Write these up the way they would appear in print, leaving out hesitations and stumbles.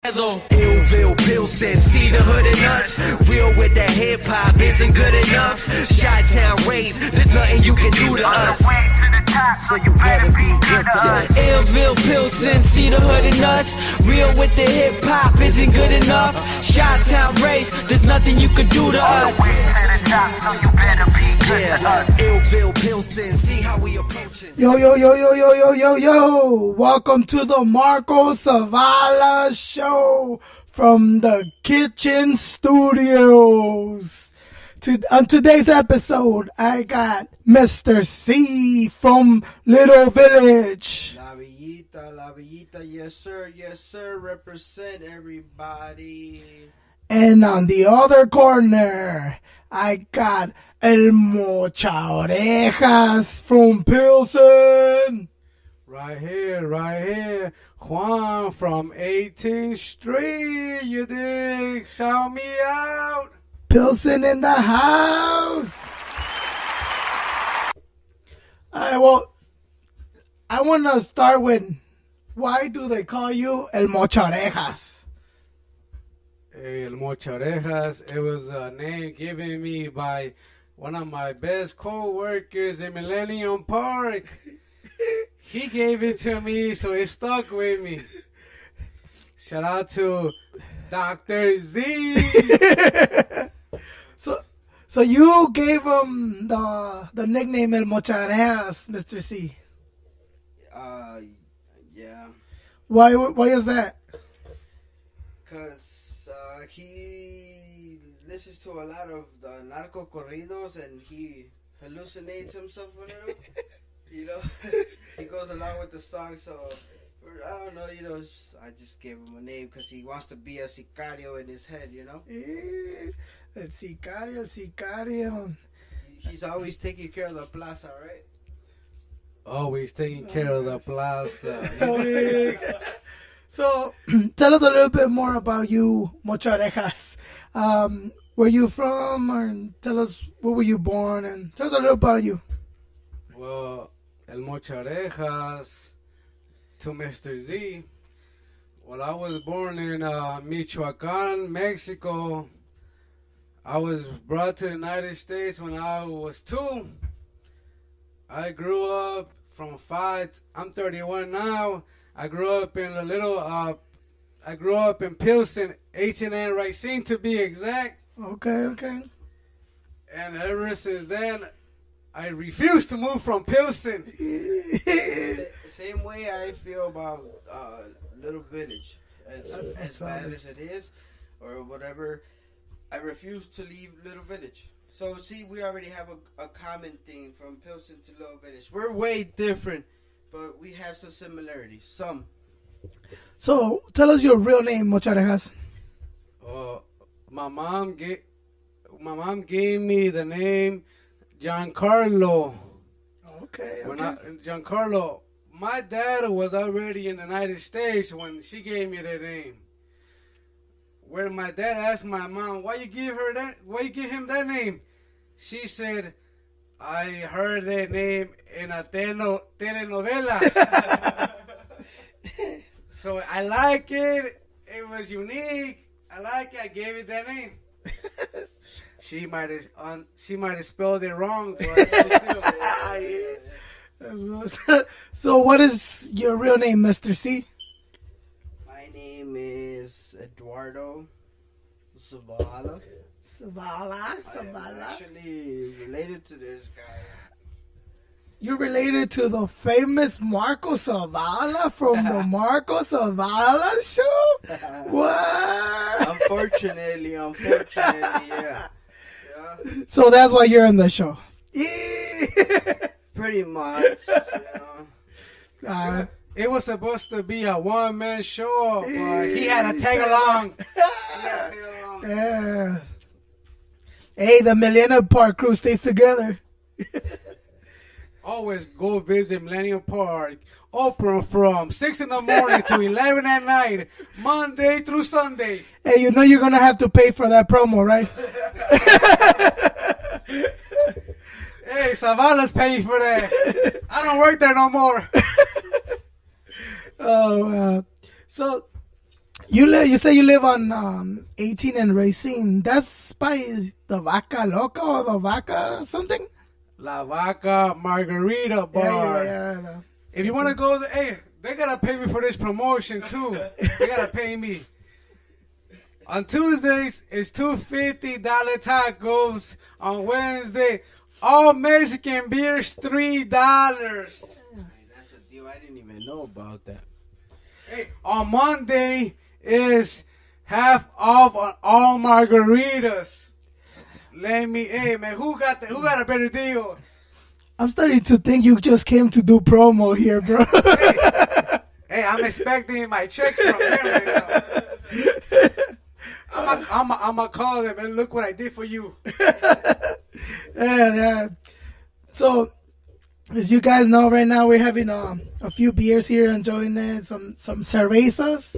Illville, Pilsen, see the hood in us. Real with that hip hop isn't good enough. Chi-town raised, there's nothing you can do to us. So you better be good to us. Illville, Pilsen, see the hood in us. Real with the hip hop isn't good enough. Chi-town raised, there's nothing you can do to us. So you better be good to us. Illville, Pilsen, see how we approaching. Yo. Welcome to the Marco Zavala Show from the Kitchen Studios. On today's episode, I got Mr. C from Little Village. La Villita, yes sir, represent everybody. And on the other corner, I got El Mocha Orejas from Pilsen. Right here, Juan from 18th Street, you dig? Shout me out. Pilsen in the house. Alright, well, I want to start with, why do they call you El Mocha Orejas? El Mocha Orejas, it was a name given me by one of my best co-workers in Millennium Park. He gave it to me, so it stuck with me. Shout out to Dr. Z. So you gave him the nickname El Mocha Orejas, Mr. C. Yeah. Why is that? Cause he listens to a lot of the narco corridos and he hallucinates himself a little. You know, he goes along with the song, so I don't know, I just gave him a name because he wants to be a sicario in his head, you know? El sicario. He's always taking care of the plaza, right? Always taking care of the plaza. So, tell us a little bit more about you, Mocha Orejas. Where you from, or tell us where were you born, and tell us a little about you. Well, El Mocha Orejas to Mr. Z. Well, I was born in Michoacan, Mexico. I was brought to the United States when I was 2. I grew up from 5. I'm 31 now. I grew up in Pilsen, H&N Racine to be exact. Okay. And ever since then, I refuse to move from Pilsen. Same way I feel about Little Village. As bad as it is, or whatever, I refuse to leave Little Village. So, see, we already have a common thing from Pilsen to Little Village. We're way different, but we have some similarities. Some. So, tell us your real name, Mocha Orejas. My mom gave me the name Giancarlo. Okay. Giancarlo. My dad was already in the United States when she gave me that name. When my dad asked my mom, why you give him that name? She said, I heard that name in a telenovela. So I like it. It was unique. I like it. I gave it that name. She might have spelled it wrong. So what is your real name, Mr. C? My name is Eduardo Zavala. Zavala. I'm actually related to this guy. You're related to the famous Marco Zavala from the Marco Zavala Show? What? Unfortunately, yeah. So that's why you're in the show. Pretty much, It was supposed to be a one-man show, but he had to tag along. Yeah. Hey, the Millennium Park crew stays together. Always go visit Millennium Park. Open from 6 in the morning to 11 at night, Monday through Sunday. Hey, you know you're going to have to pay for that promo, right? Hey, Zavala's paying for that. I don't work there no more. Oh, so You say you live on 18 and Racine. That's by the Vaca Loca or the Vaca something? La Vaca Margarita Bar. Yeah. If you want to go there, hey, they got to pay me for this promotion, too. They got to pay me. On Tuesdays, it's $2.50 tacos. On Wednesday, all Mexican beers, $3. That's a deal. I didn't even know about that. Hey, on Monday is half off on all margaritas. Hey man, who got a better deal? I'm starting to think you just came to do promo here, bro. Hey, I'm expecting my check from them right now. I'm gonna call them and look what I did for you. Yeah. So, as you guys know, right now we're having a few beers here, enjoying it, some cervezas.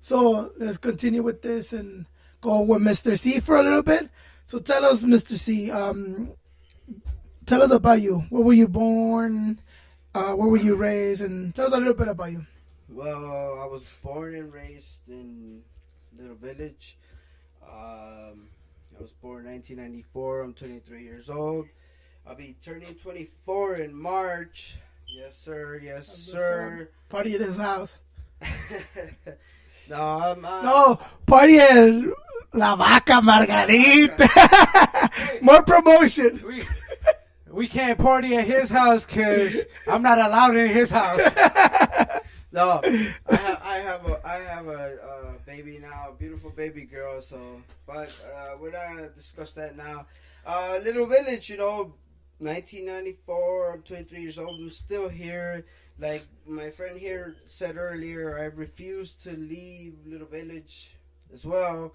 So let's continue with this and go with Mr. C for a little bit. So tell us, Mr. C, tell us about you. Where were you born? Where were you raised? And tell us a little bit about you. Well, I was born and raised in Little Village. I was born in 1994. I'm 23 years old. I'll be turning 24 in March. Yes, sir. Yes, sir. Party at his house. No, party at La Vaca Margarita. More promotion. We can't party at his house because I'm not allowed in his house. No, I have a baby now, a beautiful baby girl. So, but we're not gonna discuss that now. Little Village, 1994. I'm 23 years old. I'm still here. Like my friend here said earlier, I refuse to leave Little Village as well.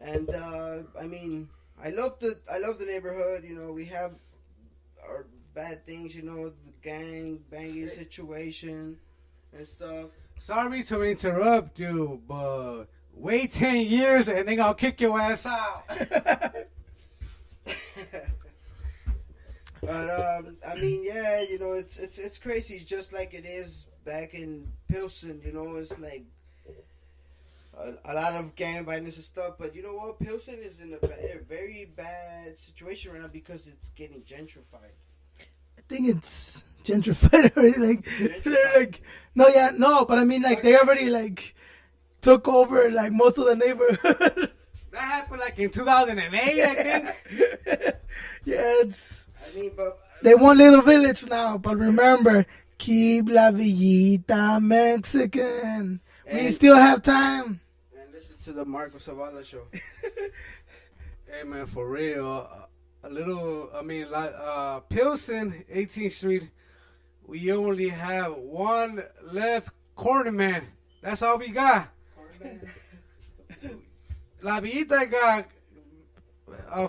And I love the neighborhood. We have our bad things. The gang banging situation and stuff. Sorry to interrupt you, but wait 10 years and they gonna kick your ass out. But it's crazy, just like it is back in Pilsen. It's like a lot of gang violence and stuff. But you know what? Pilsen is in a very bad situation right now because it's getting gentrified. I think it's gentrified already. But I mean, they already took over most of the neighborhood. That happened in 2008, I think. Yeah, they want Little Village now, but remember, keep la villita Mexican. We still have time. And listen to the Marco Zavala show. Hey man, for real. Pilsen, 18th Street, we only have one left cornerman. That's all we got. La Villita got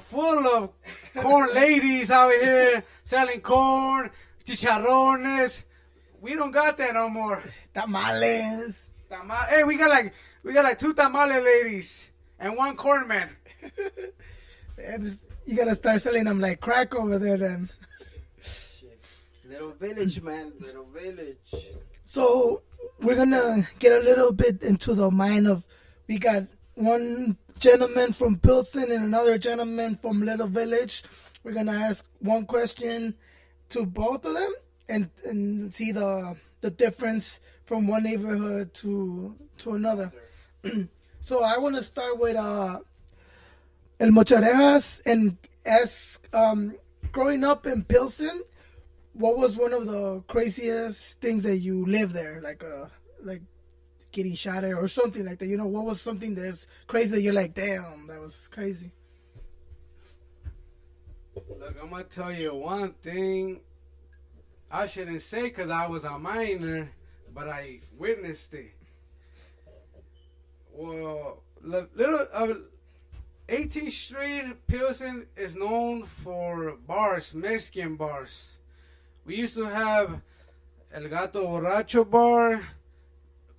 full of corn ladies out here selling corn, chicharrones. We don't got that no more. Tamales. Hey, we got two tamale ladies and one corn man. You gotta start selling them like crack over there then. Shit. Little Village, man. Little Village. So we're gonna get a little bit into the mind of, we got one gentleman from Pilsen and another gentleman from Little Village. We're gonna ask one question to both of them and see the difference from one neighborhood to another. So I want to start with El Mocharejas and ask, growing up in Pilsen, what was one of the craziest things that you lived there, like getting shot at or something like that? What was something that's crazy that you're like, damn, that was crazy? Look, I'm going to tell you one thing. I shouldn't say because I was a minor, but I witnessed it. Well, 18th Street, Pilsen is known for bars, Mexican bars. We used to have El Gato Borracho Bar,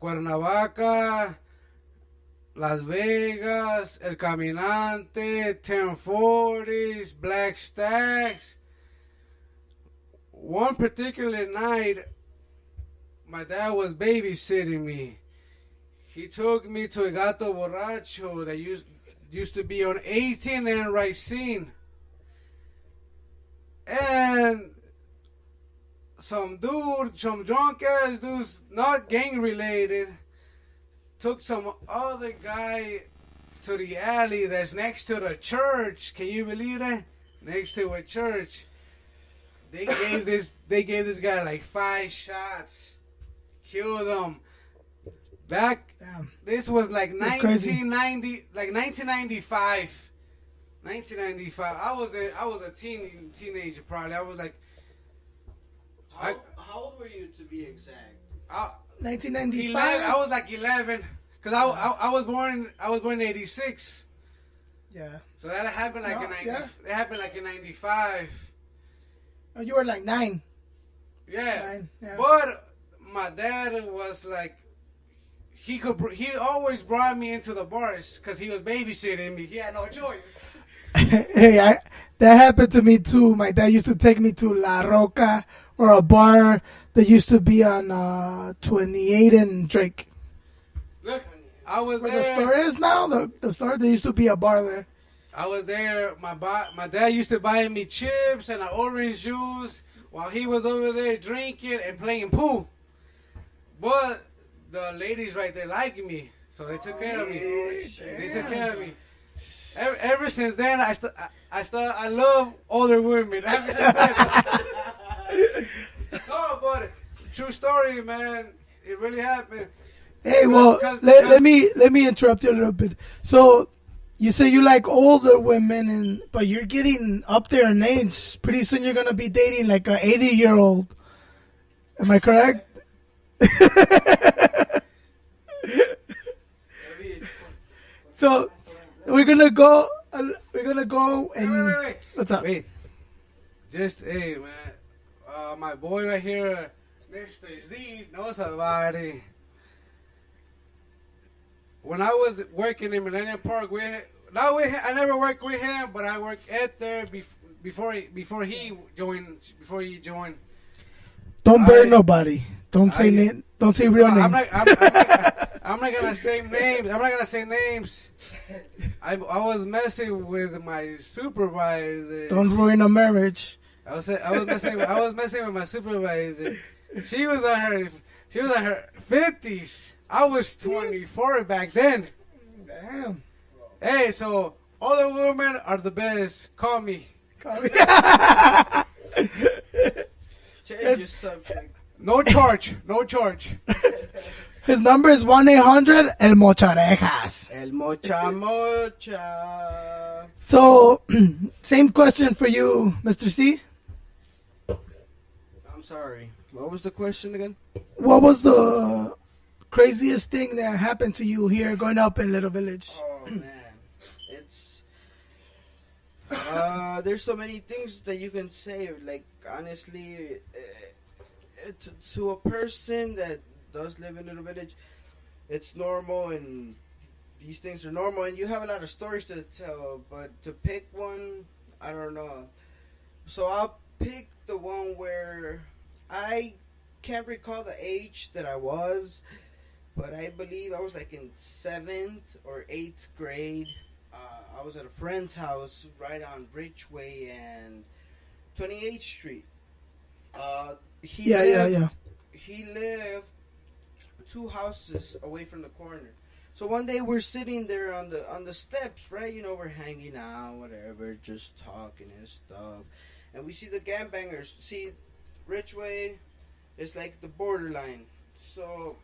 Cuernavaca, Las Vegas, El Caminante, 1040s, Black Stacks. One particular night, my dad was babysitting me. he took me to a Gato Borracho that used to be on 18 and Racine. And some drunk ass dudes, not gang related, took some other guy to the alley that's next to the church. Can you believe that? Next to a church. They gave this guy like 5 shots. Killed him. Damn. This was like That's crazy. 1995. 1995. I was a teenager probably. I was like, How old were you to be exact? 1995. I was like 11, cause I was born in '86. Yeah. So that happened like It happened like in '95. Oh, you were like 9. Yeah. 9. Yeah. But my dad was like, he always brought me into the bars because he was babysitting me. He had no choice. Hey, that happened to me too. My dad used to take me to La Roca, or a bar that used to be on 28 and Drake. Look, I was Where there. the store is now, the store, there used to be a bar there. I was there. My dad used to buy me chips and an orange juice while he was over there drinking and playing pool. But the ladies right there liked me, so they took care of me. They took care of me. Ever since then, I love older women. Ever since then. No, but true story, man. It really happened. Hey, well, let me interrupt you a little bit. So, you say you like older women, but you're getting up there in age. Pretty soon you're gonna be dating like an 80-year-old. Am I correct? So we're gonna go and Wait. What's up? Wait. Just hey, man. My boy right here, Mr. Z, knows about it. When I was working in Millennium Park I never worked with him, but I worked at there before he joined. Don't burn nobody. Don't say real names. I'm not gonna say names. I'm not gonna say names. I was messing with my supervisor. Don't ruin a marriage. I was messing with my supervisor. She was on her 50s. I was 24 back then. Damn. Hey, so older women are the best. Call me. Change your subject. No charge. His number is 1-800 El Mocharejas. El mocha. So, same question for you, Mr. C. I'm sorry. What was the question again? What was the craziest thing that happened to you here growing up in Little Village? Oh man, it's there's so many things that you can say. Like honestly, to a person that does live in Little Village, it's normal, and these things are normal, and you have a lot of stories to tell. But to pick one, I don't know. So I'll pick the one where I can't recall the age that I was, but I believe I was like in 7th or 8th grade. I was at a friend's house right on Ridgeway and 28th Street. He lived 2 houses away from the corner. So one day we're sitting there on the steps, right? You know, we're hanging out, whatever, just talking and stuff. And we see the gangbangers. See, Ridgeway is like the borderline. So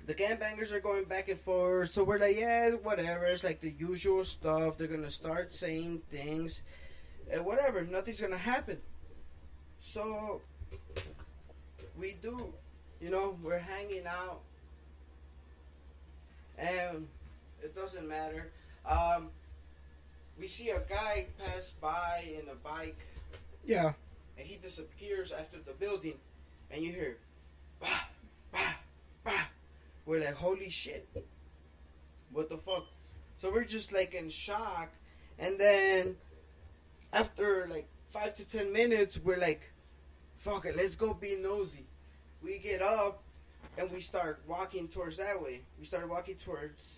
the gangbangers are going back and forth. So we're like, yeah, whatever. It's like the usual stuff. They're going to start saying things. Whatever. Nothing's going to happen. So we do. You know, we're hanging out. And it doesn't matter. We see a guy pass by in a bike. Yeah. And he disappears after the building. And you hear, bah, bah, bah. We're like, holy shit. What the fuck? So we're just like in shock. And then after like 5 to 10 minutes, we're like, fuck it, let's go be nosy. We get up and we start walking towards that way. We started walking towards